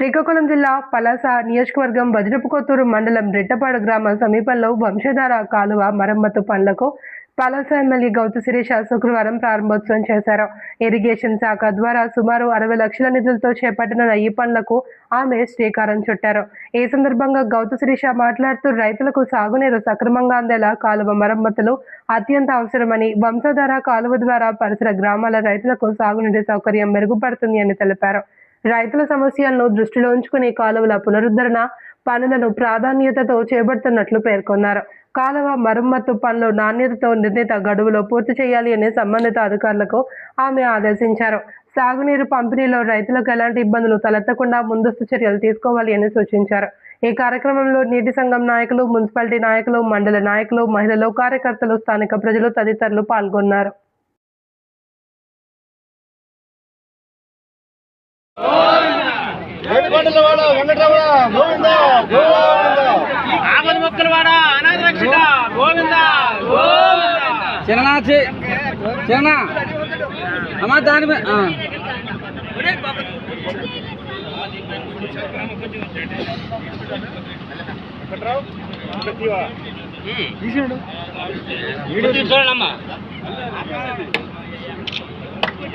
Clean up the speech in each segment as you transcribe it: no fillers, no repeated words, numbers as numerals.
శ్రీకాకుళం జిల్లా పలాస నియోజకవర్గం వజ్రపుకొత్తూరు మండలం రెట్టపాడు గ్రామ సమీపంలో వంశధార కాలువ మరమ్మతు పనులకు పలాస ఎమ్మెల్యే గౌతు శిరీష శుక్రవారం ప్రారంభోత్సవం చేశారు. ఇరిగేషన్ శాఖ ద్వారా సుమారు 60 లక్షల నిధులతో చేపట్టిన ఈ పనులకు ఆమె శ్రీకారం చుట్టారు. ఈ సందర్భంగా గౌతు శిరీష మాట్లాడుతూ రైతులకు సాగునీరు సక్రమంగా అందేలా కాలువ మరమ్మతులు అత్యంత అవసరమని, వంశధార కాలువ ద్వారా పరిసర గ్రామాల రైతులకు సాగునీటి సౌకర్యం మెరుగుపడుతుంది అని తెలిపారు. రైతుల సమస్యలను దృష్టిలో ఉంచుకుని కాలువల పునరుద్ధరణ పనులను ప్రాధాన్యతతో చేపడుతున్నట్లు పేర్కొన్నారు. కాలువ మరమ్మతు పనులు నాణ్యతతో నిర్ణీత గడువులో పూర్తి చేయాలి అని సంబంధిత అధికారులకు ఆమె ఆదేశించారు. సాగునీరు పంపిణీలో రైతులకు ఎలాంటి ఇబ్బందులు తలెత్తకుండా ముందస్తు చర్యలు తీసుకోవాలి అని సూచించారు. ఈ కార్యక్రమంలో నీటి సంఘం నాయకులు, మున్సిపాలిటీ నాయకులు, మండల నాయకులు, మహిళలు, కార్యకర్తలు, స్థానిక ప్రజలు తదితరులు పాల్గొన్నారు.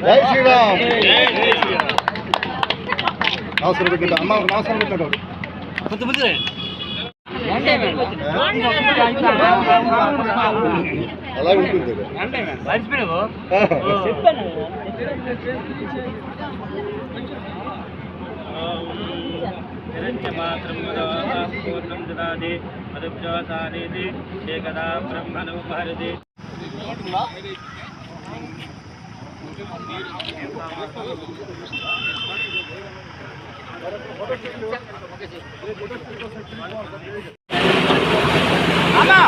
జై శ్రీరామ్. నమస్కారం పెట్టండి అమ్మ, నమస్కారం పెట్టండి. అలా ఉంటుంది అన్నా